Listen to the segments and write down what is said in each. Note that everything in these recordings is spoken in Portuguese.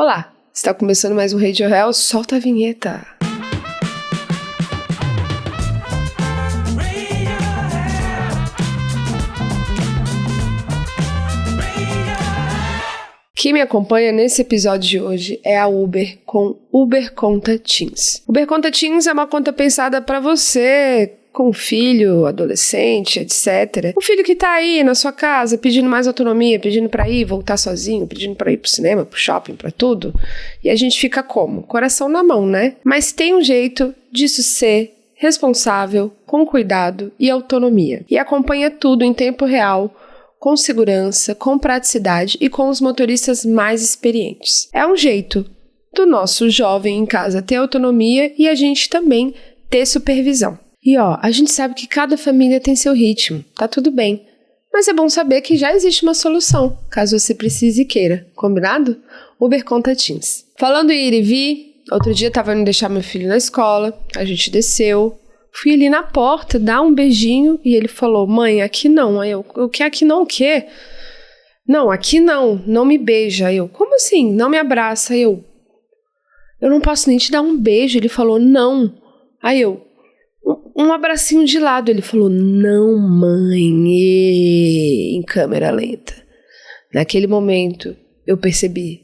Olá, está começando mais um Radio Hell, solta a vinheta. Quem me acompanha nesse episódio de hoje é a Uber com Uber Conta Teens. Uber Conta Teens é uma conta pensada para você com filho, adolescente, etc. O filho que tá aí na sua casa pedindo mais autonomia, pedindo pra ir, voltar sozinho, pedindo pra ir pro cinema, pro shopping, pra tudo. E a gente fica como? Coração na mão, né? Mas tem um jeito disso ser responsável, com cuidado e autonomia. E acompanha tudo em tempo real, com segurança, com praticidade e com os motoristas mais experientes. É um jeito do nosso jovem em casa ter autonomia e a gente também ter supervisão. E a gente sabe que cada família tem seu ritmo, tá tudo bem. Mas é bom saber que já existe uma solução, caso você precise e queira. Combinado? Uber Conta Teens. Falando em ir e vir, outro dia tava indo deixar meu filho na escola, a gente desceu, fui ali na porta, dar um beijinho e ele falou, mãe, aqui não. Aí eu, o que aqui não o quê? Não, aqui não me beija. Aí eu, como assim? Não me abraça. Aí eu não posso nem te dar um beijo. Ele falou, não. Aí eu, um abracinho de lado. Ele falou, não, mãe, em câmera lenta. Naquele momento, eu percebi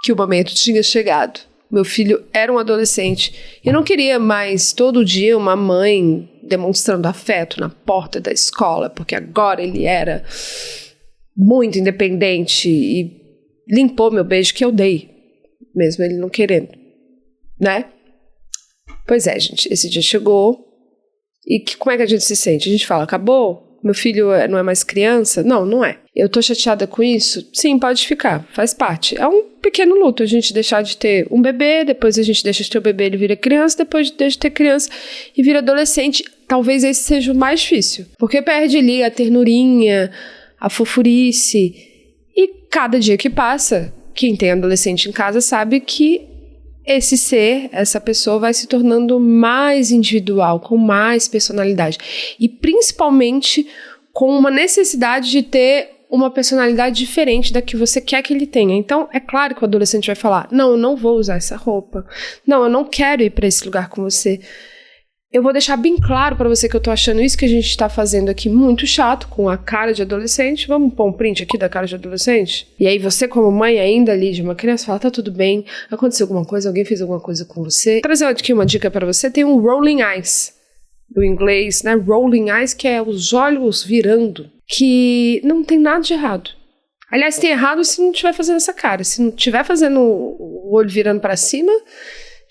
que o momento tinha chegado. Meu filho era um adolescente e não queria mais todo dia uma mãe demonstrando afeto na porta da escola, porque agora ele era muito independente e limpou meu beijo que eu dei, mesmo ele não querendo, né? Pois é, gente, esse dia chegou. E como é que a gente se sente? A gente fala, acabou? Meu filho não é mais criança? Não, não é. Eu tô chateada com isso? Sim, pode ficar, faz parte. É um pequeno luto a gente deixar de ter um bebê, depois a gente deixa de ter o bebê, ele vira criança, depois deixa de ter criança e vira adolescente. Talvez esse seja o mais difícil, porque perde ali a ternurinha, a fofurice. E cada dia que passa, quem tem adolescente em casa sabe que essa pessoa vai se tornando mais individual, com mais personalidade. E principalmente com uma necessidade de ter uma personalidade diferente da que você quer que ele tenha. Então, é claro que o adolescente vai falar, não, eu não vou usar essa roupa. Não, eu não quero ir para esse lugar com você. Eu vou deixar bem claro pra você que eu tô achando isso que a gente tá fazendo aqui muito chato, com a cara de adolescente. Vamos pôr um print aqui da cara de adolescente? E aí você, como mãe ainda ali de uma criança, fala, tá tudo bem, aconteceu alguma coisa, alguém fez alguma coisa com você. Vou trazer aqui uma dica pra você, tem um rolling eyes, do inglês, né? Rolling eyes, que é os olhos virando, que não tem nada de errado. Aliás, tem errado se não estiver fazendo essa cara. Se não estiver fazendo o olho virando pra cima,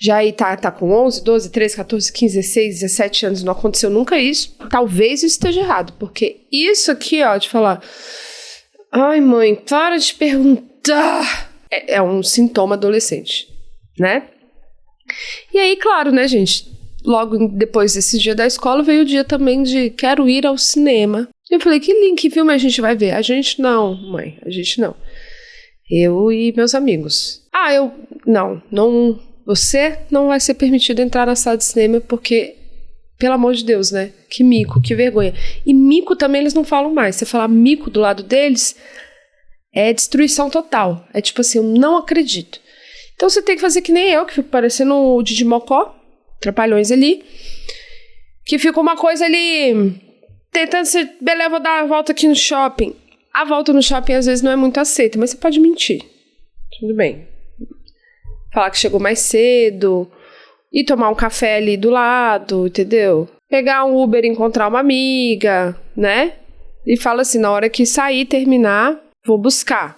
já aí tá com 11, 12, 13, 14, 15, 16, 17 anos, não aconteceu nunca isso, talvez isso esteja errado, porque isso aqui, de falar, ai mãe, para de perguntar, é um sintoma adolescente, né? E aí, claro, né, gente, logo depois desse dia da escola veio o dia também de quero ir ao cinema. Eu falei, que filme a gente vai ver? A gente não, mãe, a gente não. Eu e meus amigos. Não... Você não vai ser permitido entrar na sala de cinema porque, pelo amor de Deus, né? Que mico, que vergonha. E mico também eles não falam mais. Você falar mico do lado deles é destruição total. É tipo assim, eu não acredito. Então você tem que fazer que nem eu, que fico parecendo o Didi Mocó, trapalhões ali, que fica uma coisa ali, tentando ser, beleza, vou dar a volta aqui no shopping. A volta no shopping às vezes não é muito aceita, mas você pode mentir. Tudo bem. Falar que chegou mais cedo, ir tomar um café ali do lado, entendeu? Pegar um Uber e encontrar uma amiga, né? E fala assim, na hora que sair, terminar, vou buscar.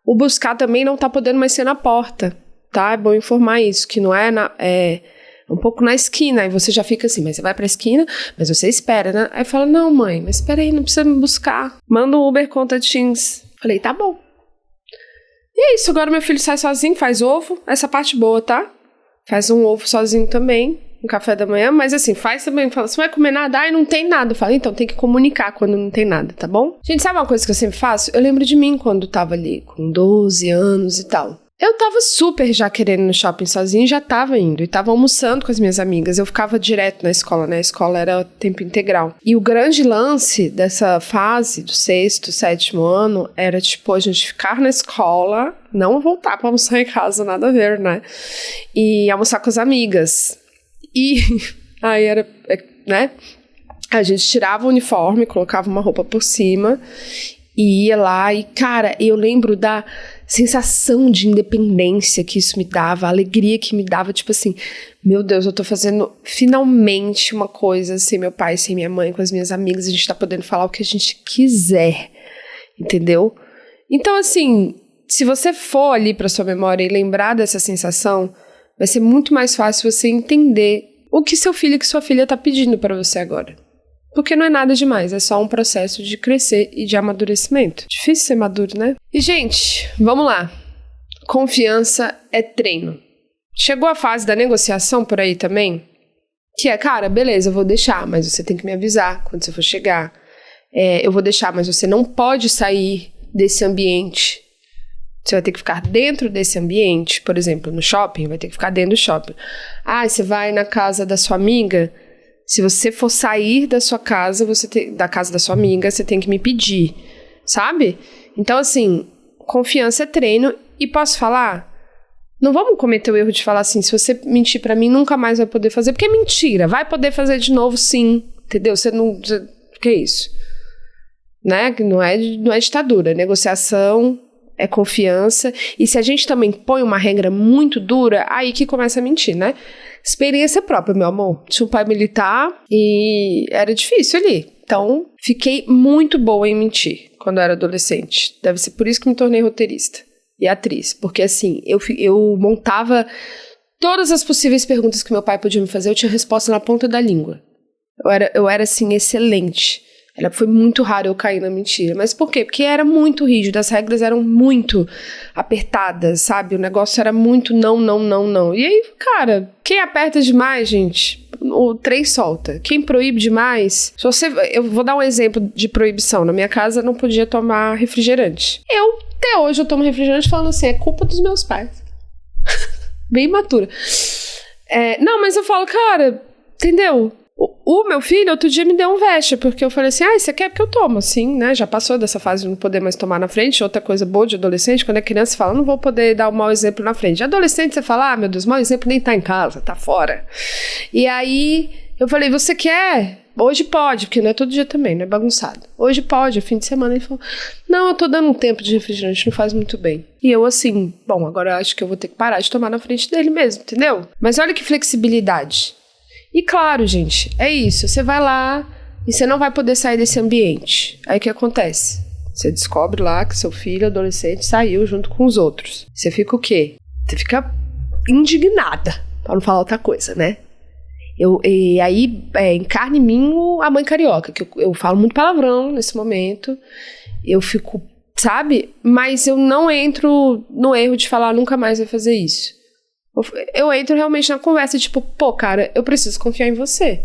O buscar também não tá podendo mais ser na porta, tá? É bom informar isso, que não é um pouco na esquina. Aí você já fica assim, mas você vai pra esquina, mas você espera, né? Aí fala, não mãe, mas espera aí, não precisa me buscar. Manda um Uber Conta Teens. Falei, tá bom. E é isso, agora meu filho sai sozinho, faz ovo, essa parte boa, tá? Faz um ovo sozinho também, no café da manhã, mas assim, faz também, fala, você vai comer nada? Ai, não tem nada. Eu falo, então tem que comunicar quando não tem nada, tá bom? Gente, sabe uma coisa que eu sempre faço? Eu lembro de mim quando tava ali com 12 anos e tal. Eu tava super já querendo ir no shopping sozinha, já tava indo. E tava almoçando com as minhas amigas. Eu ficava direto na escola, né? A escola era tempo integral. E o grande lance dessa fase, do 6º, 7º ano, era, tipo, a gente ficar na escola, não voltar pra almoçar em casa, nada a ver, né? E almoçar com as amigas. E aí era, né? A gente tirava o uniforme, colocava uma roupa por cima e ia lá. E, cara, eu lembro da sensação de independência que isso me dava, a alegria que me dava, tipo assim, meu Deus, eu tô fazendo finalmente uma coisa sem meu pai, sem minha mãe, com as minhas amigas, a gente tá podendo falar o que a gente quiser, entendeu? Então, assim, se você for ali pra sua memória e lembrar dessa sensação, vai ser muito mais fácil você entender o que seu filho e que sua filha tá pedindo pra você agora. Porque não é nada demais, é só um processo de crescer e de amadurecimento. Difícil ser maduro, né? E, gente, vamos lá. Confiança é treino. Chegou a fase da negociação por aí também? Que é, cara, beleza, eu vou deixar, mas você tem que me avisar quando você for chegar. Eu vou deixar, mas você não pode sair desse ambiente. Você vai ter que ficar dentro desse ambiente. Por exemplo, no shopping, vai ter que ficar dentro do shopping. Ah, você vai na casa da sua amiga. Se você for sair da sua casa, da casa da sua amiga, você tem que me pedir, sabe? Então, assim, confiança é treino. E posso falar? Não vamos cometer o erro de falar assim, se você mentir pra mim, nunca mais vai poder fazer. Porque é mentira, vai poder fazer de novo sim, entendeu? Que é isso? Né? Não é ditadura, negociação é confiança. E se a gente também põe uma regra muito dura, aí que começa a mentir, né? Experiência própria, meu amor. Tinha um pai militar e era difícil ali. Então, fiquei muito boa em mentir quando eu era adolescente. Deve ser por isso que me tornei roteirista e atriz. Porque, assim, eu montava todas as possíveis perguntas que meu pai podia me fazer, eu tinha resposta na ponta da língua. Eu era assim, excelente. Foi muito raro eu cair na mentira. Mas por quê? Porque era muito rígido, as regras eram muito apertadas, sabe? O negócio era muito não, não, não, não. E aí, cara, quem aperta demais, gente, o trem solta. Quem proíbe demais... Eu vou dar um exemplo de proibição. Na minha casa, não podia tomar refrigerante. Até hoje, eu tomo refrigerante falando assim, é culpa dos meus pais. Bem imatura. Não, mas eu falo, cara, entendeu? O meu filho, outro dia, me deu um veste, porque eu falei assim, você quer? Porque eu tomo, assim, né? Já passou dessa fase de não poder mais tomar na frente. Outra coisa boa de adolescente, quando é criança, você fala, não vou poder dar um mau exemplo na frente. De adolescente, você fala, meu Deus, mau exemplo nem tá em casa, tá fora. E aí, eu falei, você quer? Hoje pode, porque não é todo dia também, não é bagunçado. Hoje pode, é fim de semana. Ele falou, não, eu tô dando um tempo de refrigerante, não faz muito bem. E eu assim, bom, agora eu acho que eu vou ter que parar de tomar na frente dele mesmo, entendeu? Mas olha que flexibilidade. E claro, gente, é isso. Você vai lá e você não vai poder sair desse ambiente. Aí o que acontece? Você descobre lá que seu filho, adolescente, saiu junto com os outros. Você fica o quê? Você fica indignada, pra não falar outra coisa, né? E aí encarna em mim a mãe carioca, que eu falo muito palavrão nesse momento. Eu fico, sabe? Mas eu não entro no erro de falar nunca mais vai fazer isso. Eu entro realmente na conversa, tipo, pô, cara, eu preciso confiar em você.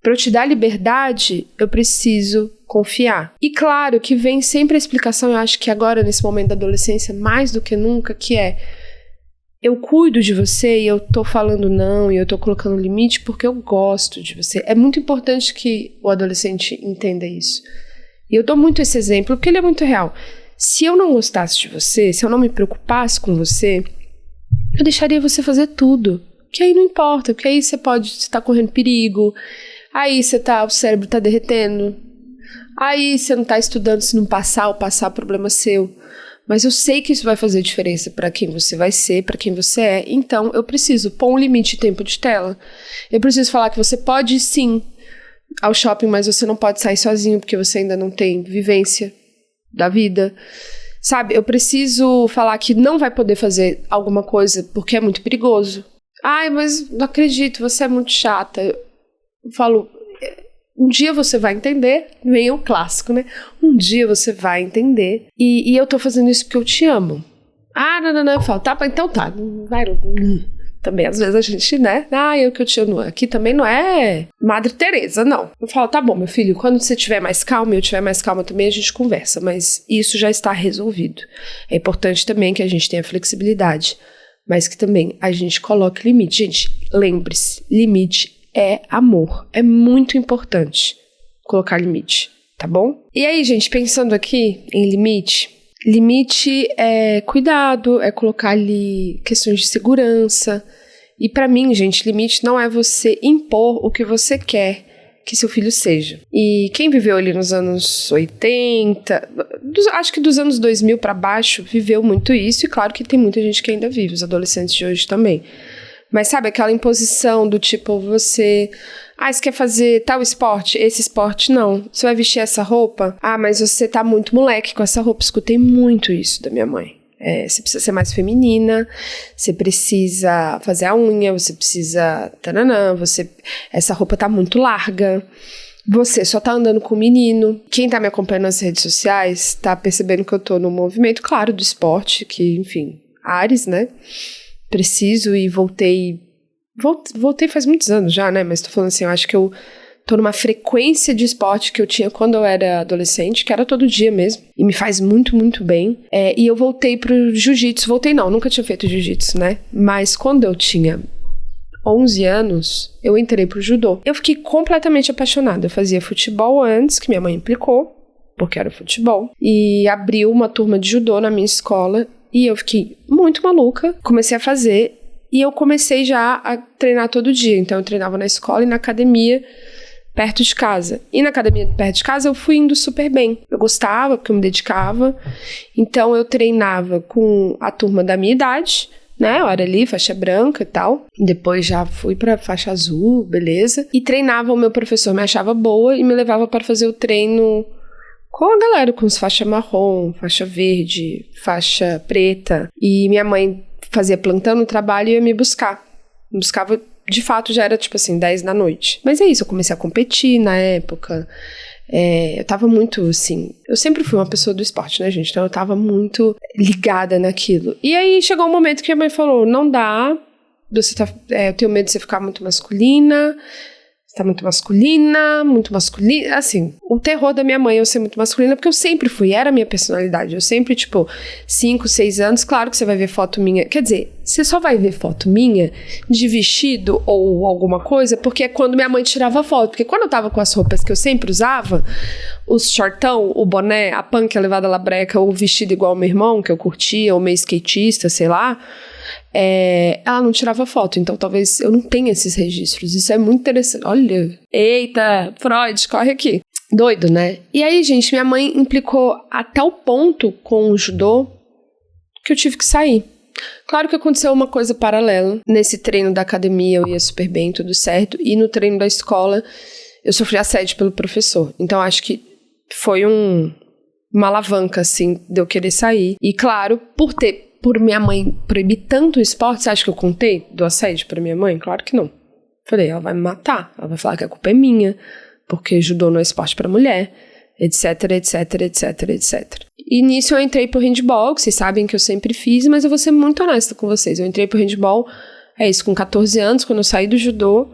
Pra eu te dar liberdade, eu preciso confiar. E claro que vem sempre a explicação, eu acho que agora, nesse momento da adolescência, mais do que nunca, que é, eu cuido de você e eu tô falando não, e eu tô colocando limite porque eu gosto de você. É muito importante que o adolescente entenda isso. E eu dou muito esse exemplo, porque ele é muito real. Se eu não gostasse de você, se eu não me preocupasse com você, eu deixaria você fazer tudo. Que aí não importa, porque aí você tá correndo perigo, aí o cérebro tá derretendo, aí você não tá estudando, se não passar, ou passar, problema seu. Mas eu sei que isso vai fazer diferença para quem você vai ser, para quem você é, então eu preciso pôr um limite de tempo de tela. Eu preciso falar que você pode sim ao shopping, mas você não pode sair sozinho, porque você ainda não tem vivência da vida. Sabe, eu preciso falar que não vai poder fazer alguma coisa porque é muito perigoso. Ai, mas não acredito, você é muito chata. Eu falo, um dia você vai entender, vem o clássico, né? Um dia você vai entender. E eu tô fazendo isso porque eu te amo. Ah, não, eu falo, tá, então tá, vai, Também, às vezes, a gente, né? Eu que eu te amo. Aqui também não é Madre Teresa, não. Eu falo, tá bom, meu filho, quando você estiver mais calmo e eu estiver mais calma também, a gente conversa. Mas isso já está resolvido. É importante também que a gente tenha flexibilidade. Mas que também a gente coloque limite. Gente, lembre-se, limite é amor. É muito importante colocar limite, tá bom? E aí, gente, pensando aqui em limite... Limite é cuidado, é colocar ali questões de segurança. E pra mim, gente, limite não é você impor o que você quer que seu filho seja. E quem viveu ali nos anos 80, acho que dos anos 2000 pra baixo, viveu muito isso. E claro que tem muita gente que ainda vive, os adolescentes de hoje também. Mas sabe, aquela imposição do tipo, você quer fazer tal esporte? Esse esporte não. Você vai vestir essa roupa? Mas você tá muito moleque com essa roupa. Escutei muito isso da minha mãe. Você precisa ser mais feminina, você precisa fazer a unha, você precisa... essa roupa tá muito larga. Você só tá andando com o menino. Quem tá me acompanhando nas redes sociais tá percebendo que eu tô no movimento, claro, do esporte, que, enfim, Ares, né? Preciso e voltei faz muitos anos já, né? Mas tô falando assim, eu acho que eu tô numa frequência de esporte que eu tinha quando eu era adolescente, que era todo dia mesmo. E me faz muito, muito bem. E eu voltei pro jiu-jitsu. Nunca tinha feito jiu-jitsu, né? Mas quando eu tinha 11 anos, eu entrei pro judô. Eu fiquei completamente apaixonada. Eu fazia futebol antes, que minha mãe implicou, porque era futebol. E abriu uma turma de judô na minha escola. E eu fiquei muito maluca, comecei a fazer e eu comecei já a treinar todo dia. Então eu treinava na escola e na academia perto de casa. E na academia perto de casa eu fui indo super bem. Eu gostava, porque eu me dedicava. Então eu treinava com a turma da minha idade, né? Eu era ali, faixa branca e tal. Depois já fui pra faixa azul, beleza. E treinava, o meu professor me achava boa e me levava para fazer o treino com a galera, com os faixa marrom, faixa verde, faixa preta. E minha mãe fazia plantão no trabalho e ia me buscar. Me buscava, de fato, já era tipo assim, 10 da noite. Mas é isso, eu comecei a competir na época. Eu tava muito, assim... Eu sempre fui uma pessoa do esporte, né, gente? Então eu tava muito ligada naquilo. E aí chegou um momento que a mãe falou, não dá, eu tenho medo de você ficar muito masculina... Tá muito masculina, assim, o terror da minha mãe é eu ser muito masculina, porque eu sempre fui, era a minha personalidade, eu sempre, 5, 6 anos, claro que você vai ver foto minha, quer dizer, você só vai ver foto minha de vestido ou alguma coisa, porque é quando minha mãe tirava foto, porque quando eu tava com as roupas que eu sempre usava, os shortão, o boné, a punk, a levada labreca, ou o vestido igual ao meu irmão, que eu curtia, ou meio skatista, sei lá, ela não tirava foto, então talvez eu não tenha esses registros. Isso é muito interessante. Olha, eita, Freud, corre aqui. Doido, né? E aí, gente, minha mãe implicou a tal ponto com o judô que eu tive que sair. Claro que aconteceu uma coisa paralela. Nesse treino da academia eu ia super bem, tudo certo. E no treino da escola eu sofri assédio pelo professor. Então acho que foi uma alavanca, assim, de eu querer sair. E claro, por minha mãe proibir tanto o esporte, você acha que eu contei do assédio pra minha mãe? Claro que não. Falei, ela vai me matar, ela vai falar que a culpa é minha, porque judô não é esporte pra mulher, etc, etc, etc, etc. E nisso eu entrei pro handball, que vocês sabem que eu sempre fiz, mas eu vou ser muito honesta com vocês. Eu entrei pro handball, com 14 anos, quando eu saí do judô,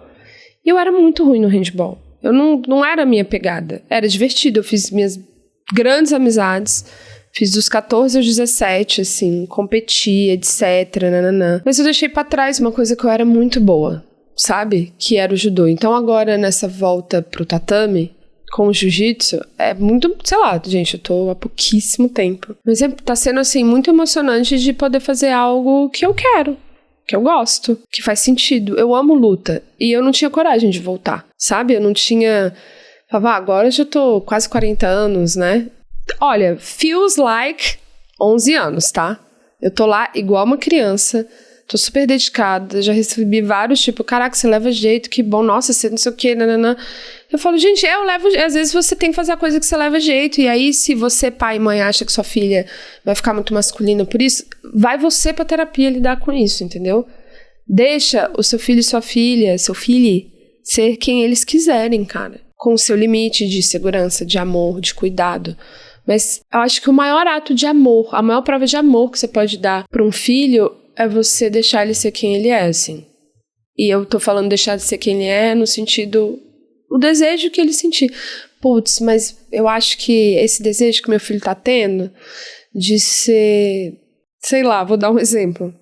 e eu era muito ruim no handball. Eu não era a minha pegada, era divertido, eu fiz minhas grandes amizades. Fiz dos 14 aos 17, assim, competi, etc, nananã. Mas eu deixei pra trás uma coisa que eu era muito boa, sabe? Que era o judô. Então agora, nessa volta pro tatame, com o jiu-jitsu, é muito, sei lá, gente, eu tô há pouquíssimo tempo. Mas tá sendo, assim, muito emocionante de poder fazer algo que eu quero, que eu gosto, que faz sentido. Eu amo luta. E eu não tinha coragem de voltar, sabe? Eu não tinha... Falava, agora eu já tô quase 40 anos, né? Olha, feels like 11 anos, tá? Eu tô lá igual uma criança, tô super dedicada, já recebi vários, caraca, você leva jeito, que bom, nossa, você não sei o que, nananã. Eu falo, gente, eu levo, às vezes você tem que fazer a coisa que você leva jeito, e aí se você, pai e mãe, acha que sua filha vai ficar muito masculina por isso, vai você pra terapia lidar com isso, entendeu? Deixa o seu filho e sua filha, seu filho, ser quem eles quiserem, cara, com o seu limite de segurança, de amor, de cuidado. Mas eu acho que o maior ato de amor, a maior prova de amor que você pode dar para um filho é você deixar ele ser quem ele é, assim. E eu tô falando deixar de ser quem ele é no sentido... O desejo que ele sentir. Putz, mas eu acho que esse desejo que meu filho tá tendo de ser... Sei lá, vou dar um exemplo.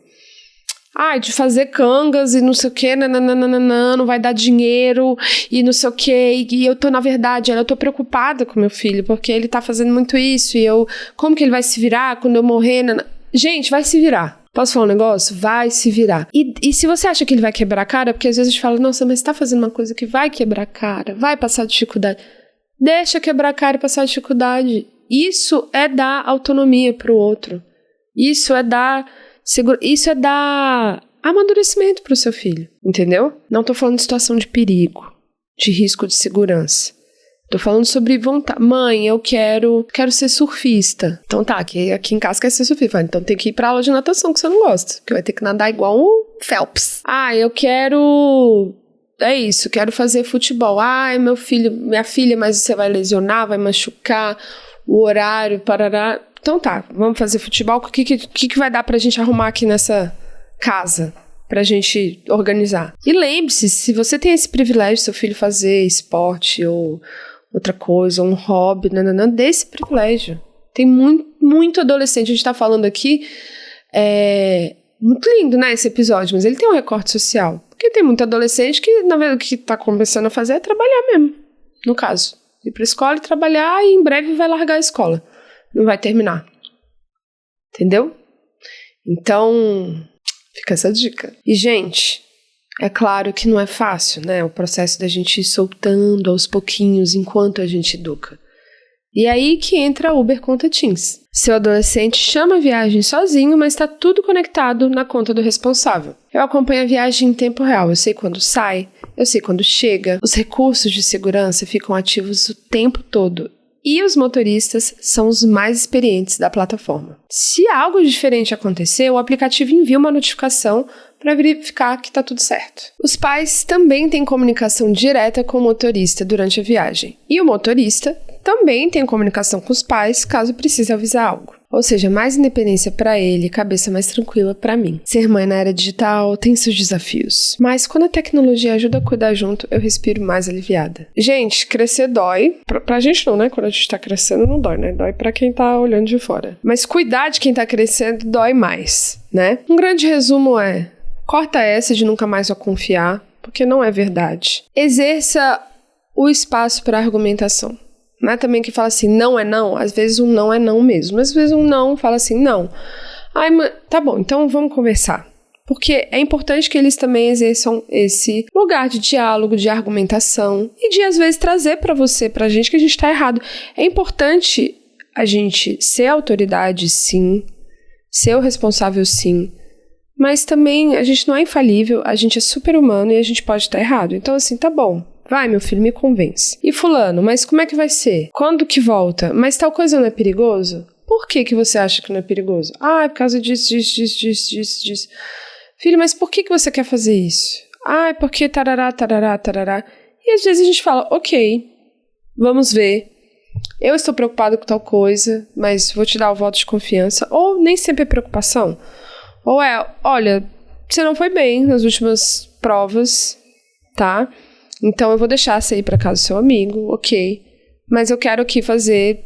De fazer cangas e não sei o que, não vai dar dinheiro e não sei o que. E eu tô, na verdade, eu tô preocupada com meu filho, porque ele tá fazendo muito isso. E como que ele vai se virar quando eu morrer? Gente, vai se virar. Posso falar um negócio? Vai se virar. E se você acha que ele vai quebrar a cara, porque às vezes a gente fala, nossa, mas você tá fazendo uma coisa que vai quebrar a cara, vai passar dificuldade. Deixa quebrar a cara e passar dificuldade. Isso é dar autonomia pro outro. Isso é dar amadurecimento pro seu filho, entendeu? Não tô falando de situação de perigo, de risco de segurança. Tô falando sobre vontade. Mãe, eu quero ser surfista. Então tá, aqui em casa quer ser surfista. Então tem que ir pra aula de natação que você não gosta, que vai ter que nadar igual um Phelps. Eu quero... É isso, quero fazer futebol. Minha filha, mas você vai lesionar, vai machucar, o horário, parará. Então tá, vamos fazer futebol. O que vai dar pra gente arrumar aqui nessa casa? Pra gente organizar. E lembre-se, se você tem esse privilégio, seu filho fazer esporte ou outra coisa, um hobby, dê esse privilégio. Tem muito adolescente, a gente tá falando aqui, muito lindo, né, esse episódio, mas ele tem um recorte social. Porque tem muito adolescente que, na verdade, o que tá começando a fazer é trabalhar mesmo, no caso. Ir pra escola e trabalhar e em breve vai largar a escola. Não vai terminar. Entendeu? Então, fica essa dica. E, gente, é claro que não é fácil, né? O processo da gente ir soltando aos pouquinhos enquanto a gente educa. E aí que entra a Uber Conta Teens. Seu adolescente chama a viagem sozinho, mas está tudo conectado na conta do responsável. Eu acompanho a viagem em tempo real. Eu sei quando sai, eu sei quando chega. Os recursos de segurança ficam ativos o tempo todo. E os motoristas são os mais experientes da plataforma. Se algo diferente acontecer, o aplicativo envia uma notificação para verificar que está tudo certo. Os pais também têm comunicação direta com o motorista durante a viagem. E o motorista também tem comunicação com os pais caso precise avisar algo. Ou seja, mais independência para ele e cabeça mais tranquila para mim. Ser mãe na era digital tem seus desafios. Mas quando a tecnologia ajuda a cuidar junto, eu respiro mais aliviada. Gente, crescer dói. Pra gente não, né? Quando a gente tá crescendo não dói, né? Dói pra quem tá olhando de fora. Mas cuidar de quem tá crescendo dói mais, né? Um grande resumo é: corta essa de nunca mais eu confiar, porque não é verdade. Exerça o espaço para argumentação. Não é também que fala assim, não é não. Às vezes um não é não mesmo. Às vezes um não fala assim, não. Tá bom, então vamos conversar. Porque é importante que eles também exerçam esse lugar de diálogo, de argumentação e de, às vezes, trazer pra gente que a gente tá errado. É importante a gente ser autoridade, sim. Ser o responsável, sim. Mas também a gente não é infalível, a gente é super humano e a gente pode estar errado. Então, assim, tá bom. Vai, meu filho, me convence. E fulano, mas como é que vai ser? Quando que volta? Mas tal coisa não é perigoso? Por que você acha que não é perigoso? É por causa disso. Filho, mas por que você quer fazer isso? É porque tarará. E às vezes a gente fala, ok, vamos ver. Eu estou preocupado com tal coisa, mas vou te dar o voto de confiança. Ou nem sempre é preocupação. Ou olha, você não foi bem nas últimas provas, tá? Então eu vou deixar você ir para casa do seu amigo, ok. Mas eu quero aqui fazer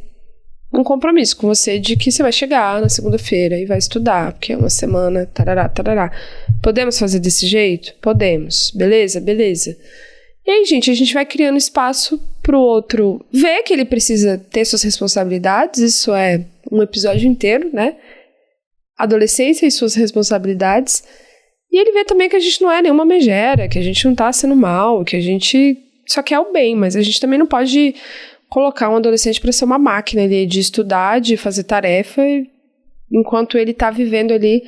um compromisso com você de que você vai chegar na segunda-feira e vai estudar, porque é uma semana, tarará. Podemos fazer desse jeito? Podemos. Beleza? E aí, gente, a gente vai criando espaço pro outro ver que ele precisa ter suas responsabilidades. Isso é um episódio inteiro, né? Adolescência e suas responsabilidades. E ele vê também que a gente não é nenhuma megera, que a gente não tá sendo mal, que a gente só quer o bem, mas a gente também não pode colocar um adolescente para ser uma máquina ali de estudar, de fazer tarefa, enquanto ele tá vivendo ali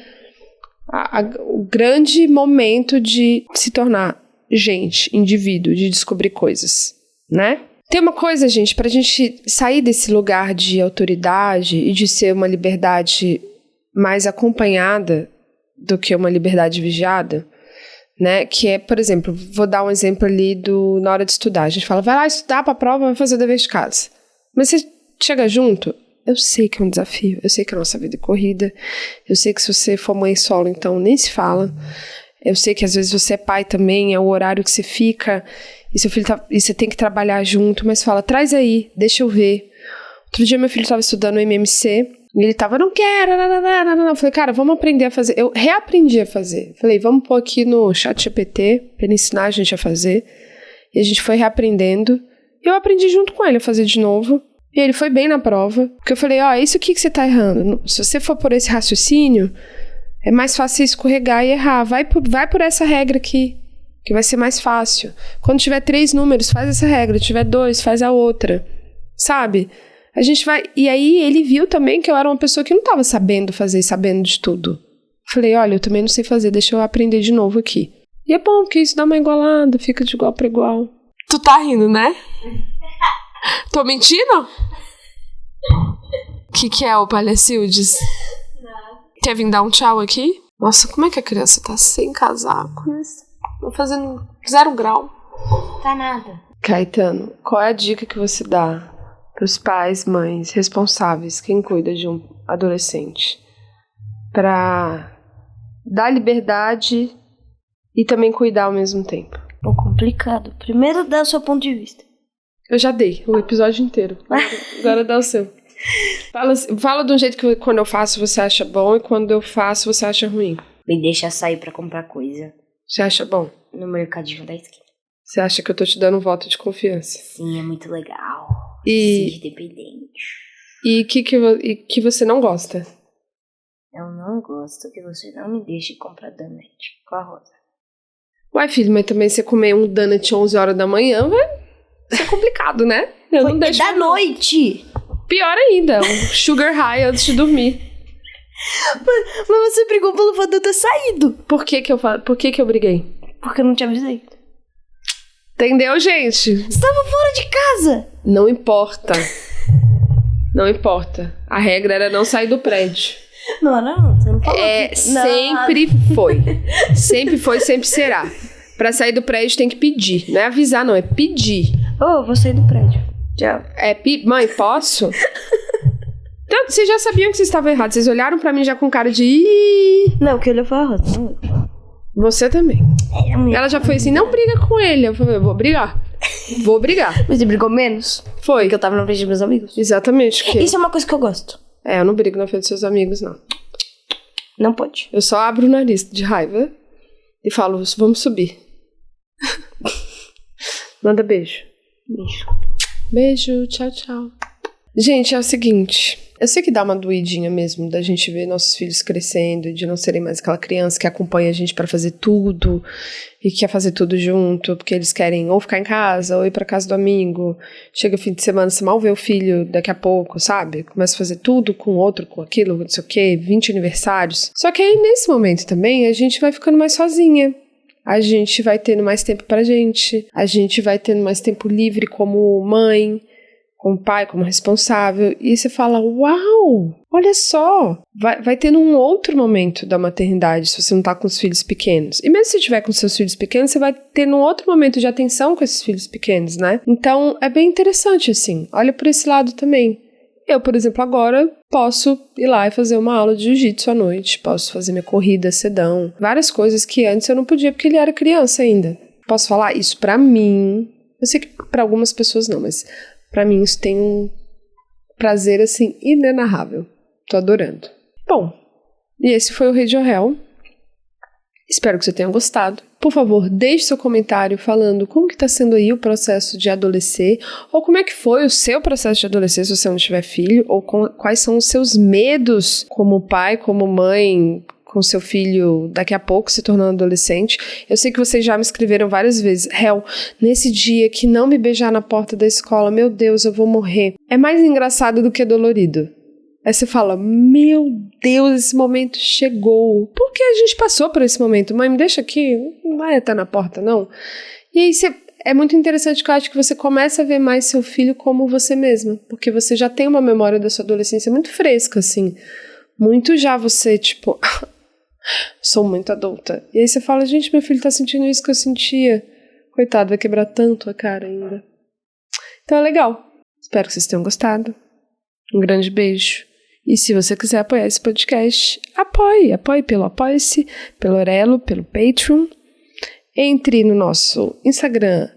o grande momento de se tornar gente, indivíduo, de descobrir coisas, né? Tem uma coisa, gente, pra gente sair desse lugar de autoridade e de ser uma liberdade mais acompanhada do que uma liberdade vigiada, né? Que é, por exemplo, vou dar um exemplo ali na hora de estudar. A gente fala, vai lá estudar pra prova, vai fazer o dever de casa. Mas você chega junto, Eu sei que é um desafio, eu sei que a nossa vida é corrida, eu sei que se você for mãe solo, então nem se fala. Eu sei que às vezes você é pai também, é o horário que você fica, e seu filho e você tem que trabalhar junto, mas fala, traz aí, deixa eu ver. Outro dia meu filho estava estudando o MMC, e ele tava, não quero, não. Eu falei, cara, vamos aprender a fazer. Eu reaprendi a fazer. Falei, vamos pôr aqui no ChatGPT, pra ele ensinar a gente a fazer. E a gente foi reaprendendo. E eu aprendi junto com ele a fazer de novo. E ele foi bem na prova. Porque eu falei, ó, isso aqui que você tá errando. Se você for por esse raciocínio, é mais fácil você escorregar e errar. Vai por essa regra aqui, que vai ser mais fácil. Quando tiver 3 números, faz essa regra. Se tiver 2, faz a outra. Sabe? A gente vai... E aí ele viu também que eu era uma pessoa que não tava sabendo fazer e sabendo de tudo. Falei, olha, eu também não sei fazer, deixa eu aprender de novo aqui. E é bom, porque isso dá uma igualada, fica de igual pra igual. Tu tá rindo, né? Tô mentindo? O que é o Palhacildes? Nada. Quer vir dar um tchau aqui? Nossa, como é que a criança tá sem casaco? Tô fazendo 0 grau. Tá nada. Caetano, qual é a dica que você dá pros pais, mães, responsáveis, quem cuida de um adolescente, pra dar liberdade e também cuidar ao mesmo tempo? É complicado. Primeiro dá o seu ponto de vista. Eu já dei o episódio inteiro. Agora dá o seu. Fala de um jeito que quando eu faço você acha bom e quando eu faço você acha ruim. Me deixa sair pra comprar coisa. Você acha bom? No mercadinho da esquina. Você acha que eu tô te dando um voto de confiança? Sim, é muito legal. E Seja dependente. E que você não gosta? Eu não gosto que você não me deixe comprar donut com a Rosa. Uai, filho, mas também você comer um donut 11 horas da manhã vai ser complicado, né? Eu não deixo da noite! Pior ainda, um sugar high antes de dormir. Mas você brigou pelo fato de eu ter saído. Por que que eu briguei? Porque eu não te avisei. Entendeu, gente? Você tava fora de casa. Não importa. Não importa. A regra era não sair do prédio. Não, você não falou. Sempre foi. Sempre foi, sempre será. Pra sair do prédio tem que pedir. Não é avisar, não, é pedir. Vou sair do prédio. Tchau. Mãe, posso? Então, vocês já sabiam que vocês estavam errados. Vocês olharam pra mim já com cara de... Ih! Não, que olhou foi a Rosa. Não. Você também. Ela já foi assim, não briga com ele. Eu falei, vou brigar. Vou brigar. Mas você brigou menos? Foi. Porque eu tava na frente dos meus amigos. Exatamente. Porque... Isso é uma coisa que eu gosto. Eu não brigo na frente dos seus amigos, não. Não pode. Eu só abro o nariz de raiva e falo, vamos subir. Manda beijo. Beijo, tchau, tchau. Gente, é o seguinte, eu sei que dá uma doidinha mesmo da gente ver nossos filhos crescendo e de não serem mais aquela criança que acompanha a gente pra fazer tudo e quer fazer tudo junto, porque eles querem ou ficar em casa ou ir pra casa do amigo. Chega o fim de semana, você mal vê o filho daqui a pouco, sabe? Começa a fazer tudo com outro, com aquilo, não sei o quê, 20 aniversários. Só que aí, nesse momento também, a gente vai ficando mais sozinha. A gente vai tendo mais tempo pra gente, a gente vai tendo mais tempo livre como mãe, como pai, como responsável, e você fala, uau, olha só, vai tendo um outro momento da maternidade se você não tá com os filhos pequenos. E mesmo se você tiver com seus filhos pequenos, você vai ter um outro momento de atenção com esses filhos pequenos, né? Então, é bem interessante, assim, olha por esse lado também. Eu, por exemplo, agora posso ir lá e fazer uma aula de jiu-jitsu à noite, posso fazer minha corrida cedão, várias coisas que antes eu não podia porque ele era criança ainda. Posso falar isso pra mim, eu sei que pra algumas pessoas não, mas pra mim isso tem um prazer, assim, inenarrável. Tô adorando. Bom, e esse foi o Radio Hell. Espero que você tenha gostado. Por favor, deixe seu comentário falando como que tá sendo aí o processo de adolescer, ou como é que foi o seu processo de adolescer se você não tiver filho, ou quais são os seus medos como pai, como mãe, com seu filho daqui a pouco se tornando adolescente. Eu sei que vocês já me escreveram várias vezes, Hel, nesse dia que não me beijar na porta da escola, meu Deus, eu vou morrer. É mais engraçado do que dolorido. Aí você fala, meu Deus, esse momento chegou. Por que a gente passou por esse momento? Mãe, me deixa aqui, não vai estar na porta, não. E aí é muito interessante que eu acho que você começa a ver mais seu filho como você mesma, porque você já tem uma memória da sua adolescência muito fresca, assim. Muito já você, tipo, sou muito adulta. E aí você fala, gente, meu filho tá sentindo isso que eu sentia. Coitado, vai quebrar tanto a cara ainda. Então é legal. Espero que vocês tenham gostado. Um grande beijo. E se você quiser apoiar esse podcast, apoie pelo Apoia-se, pelo Orelo, pelo Patreon. Entre no nosso Instagram,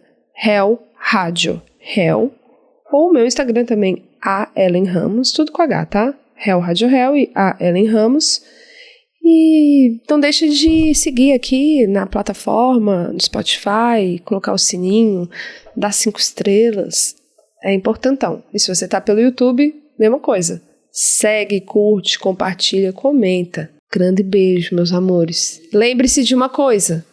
Hell Rádio Hell, ou o meu Instagram também, a Ellen Ramos, tudo com H, tá? Hell Rádio Hell e a Ellen Ramos. E não deixa de seguir aqui na plataforma, no Spotify, colocar o sininho, dar 5 estrelas. É importantão. E se você tá pelo YouTube, mesma coisa. Segue, curte, compartilha, comenta. Grande beijo, meus amores. Lembre-se de uma coisa.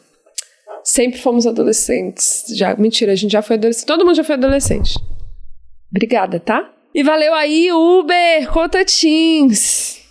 Sempre fomos adolescentes. Mentira, a gente já foi adolescente. Todo mundo já foi adolescente. Obrigada, tá? E valeu aí, Uber Conta Teens.